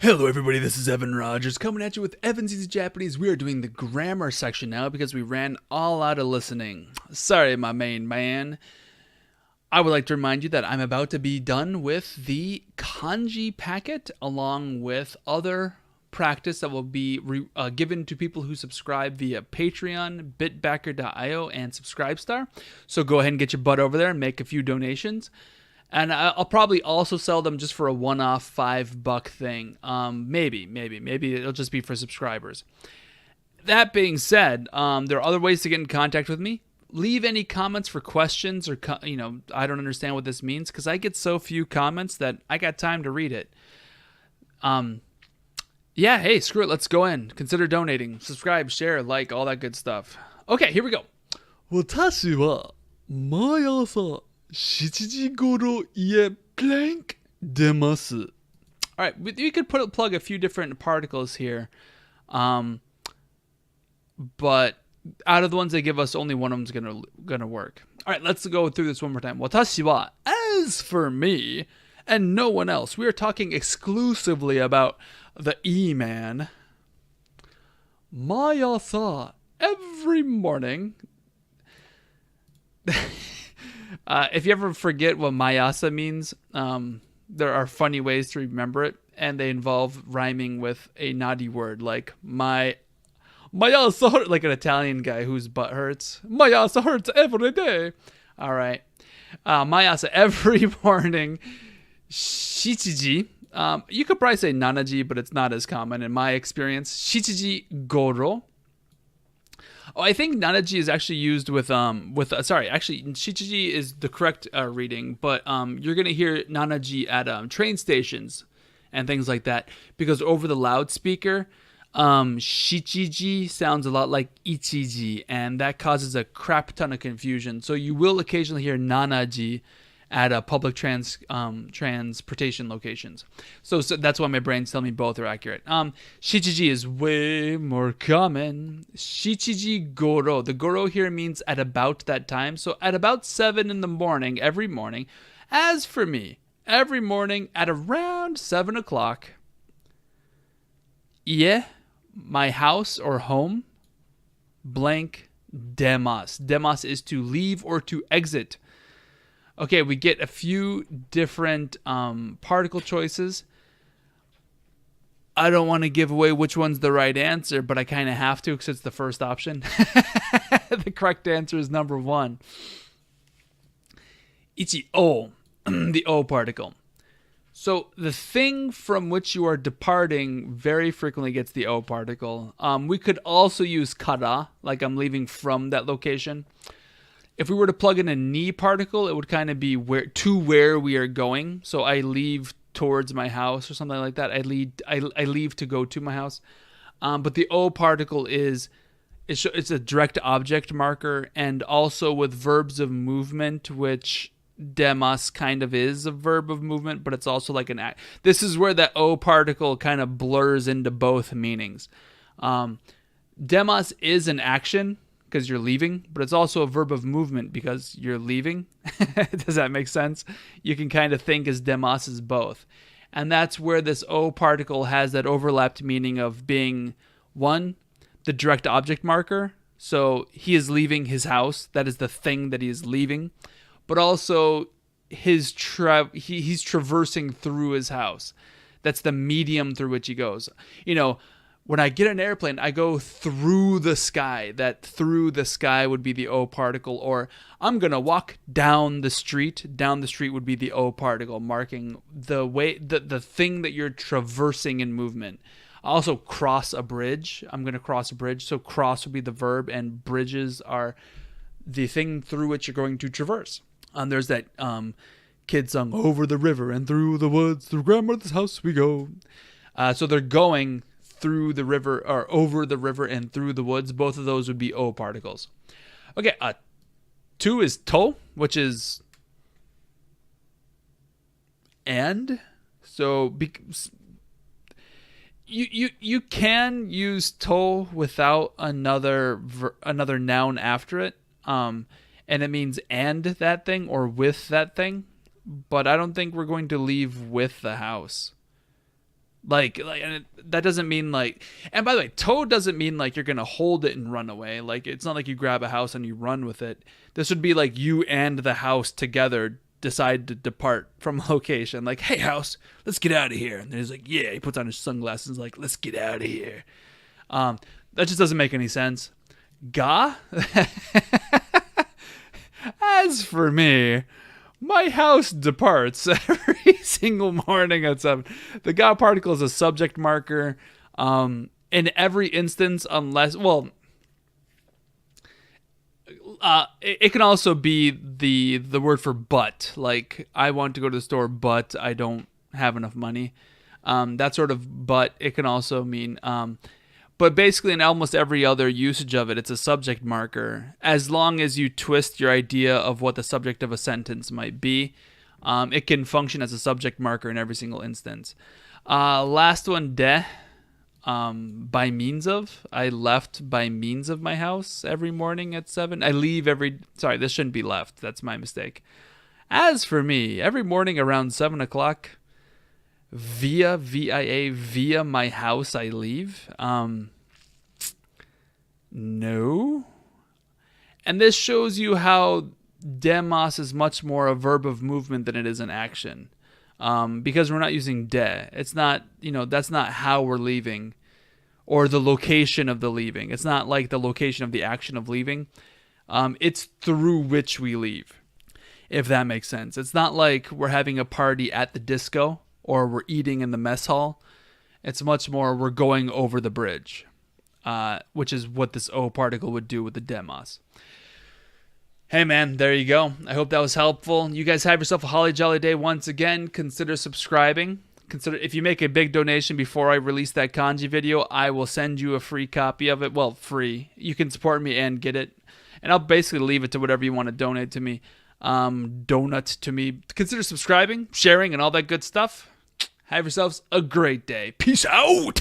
Hello everybody, this is Evan Rogers coming at you with Evan's Easy Japanese. We are doing the grammar section now because we ran all out of listening. Sorry, my main man. I would like to remind you that I'm about to be done with the kanji packet along with other practice that will be given to people who subscribe via Patreon, bitbacker.io, and Subscribestar. So go ahead and get your butt over there and make a few donations. And I'll probably also sell them just for a one-off $5 thing. Maybe it'll just be for subscribers. That being said, there are other ways to get in contact with me. Leave any comments for questions or, I don't understand what this means because I get so few comments that I got time to read it. Yeah, hey, screw it. Let's go in. Consider donating. Subscribe, share, like, all that good stuff. Okay, here we go. 私は毎朝7時頃家 blank 出ます. All right, you could plug a few different particles here, but out of the ones they give us, only one of them's gonna work. All right, let's go through this one more time. 私は, as for me, and no one else, we are talking exclusively about the E-man. 毎朝, every morning. If you ever forget what MyAsa means, there are funny ways to remember it, and they involve rhyming with a naughty word like MyAsa, like an Italian guy whose butt hurts. MyAsa hurts every day. All right. MyAsa every morning. Shichiji. You could probably say nanaji, but it's not as common in my experience. Shichiji goro. Oh, I think nanaji is actually used with actually shichiji is the correct reading, but you're gonna hear nanaji at train stations and things like that because over the loudspeaker, shichiji sounds a lot like ichiji, and that causes a crap ton of confusion. So you will occasionally hear nanaji at public transportation locations. So that's why my brain's telling me both are accurate. Shichiji is way more common. Shichiji goro. The goro here means at about that time. So at about 7 in the morning, every morning. As for me, every morning at around 7 o'clock, ie, my house or home, blank, demas. Demas is to leave or to exit. Okay, we get a few different particle choices. I don't want to give away which one's the right answer, but I kind of have to because it's the first option. The correct answer is number 1. Ichi o, the O particle. So the thing from which you are departing very frequently gets the O particle. We could also use kara, like I'm leaving from that location. If we were to plug in a ni particle, it would kind of be where we are going. So I leave towards my house or something like that. I leave to go to my house. But the O particle it's a direct object marker, and also with verbs of movement, which demas kind of is a verb of movement, but it's also like an act. This is where that O particle kind of blurs into both meanings. Demas is an action because you're leaving, but it's also a verb of movement because you're leaving. Does that make sense? You can kind of think as demas as both. And that's where this O particle has that overlapped meaning of being, 1, the direct object marker. So he is leaving his house. That is the thing that he is leaving. But also he's traversing through his house. That's the medium through which he goes. When I get an airplane, I go through the sky. That through the sky would be the O particle. Or I'm going to walk down the street. Down the street would be the O particle, marking the way, the thing that you're traversing in movement. I also cross a bridge. I'm going to cross a bridge. So cross would be the verb, and bridges are the thing through which you're going to traverse. There's that kid song, over the river and through the woods, through grandmother's house we go. So they're going through the river, or over the river and through the woods. Both of those would be O particles. Okay, 2 is to, which is and. So you can use to without another noun after it, and it means and that thing or with that thing. But I don't think we're going to leave with the house. And that doesn't mean like, and by the way, toad doesn't mean like you're going to hold it and run away. Like, it's not like you grab a house and you run with it. This would be like you and the house together decide to depart from a location. Like, hey, house, let's get out of here. And then he's like, yeah, he puts on his sunglasses and is like, let's get out of here. That just doesn't make any sense. Ga? As for me, my house departs every single morning at 7. The ga particle is a subject marker in every instance, unless, well, it can also be the word for but. Like, I want to go to the store, but I don't have enough money. That sort of but. It can also mean, but basically in almost every other usage of it, it's a subject marker. As long as you twist your idea of what the subject of a sentence might be, it can function as a subject marker in every single instance. Last one, de. By means of. I left by means of my house every morning at 7. I leave sorry, this shouldn't be left. That's my mistake. As for me, every morning around 7 o'clock, via my house I leave. No. And this shows you how demos is much more a verb of movement than it is an action. Because we're not using de. It's not, that's not how we're leaving or the location of the leaving. It's not like the location of the action of leaving. It's through which we leave, if that makes sense. It's not like we're having a party at the disco or we're eating in the mess hall. It's much more we're going over the bridge, which is what this O particle would do with the demos. Hey man, there you go. I hope that was helpful. You guys have yourself a holly jolly day once again. Consider subscribing. If you make a big donation before I release that kanji video, I will send you a free copy of it. Well, free. You can support me and get it. And I'll basically leave it to whatever you want to donate to me. Donut to me. Consider subscribing, sharing, and all that good stuff. Have yourselves a great day. Peace out.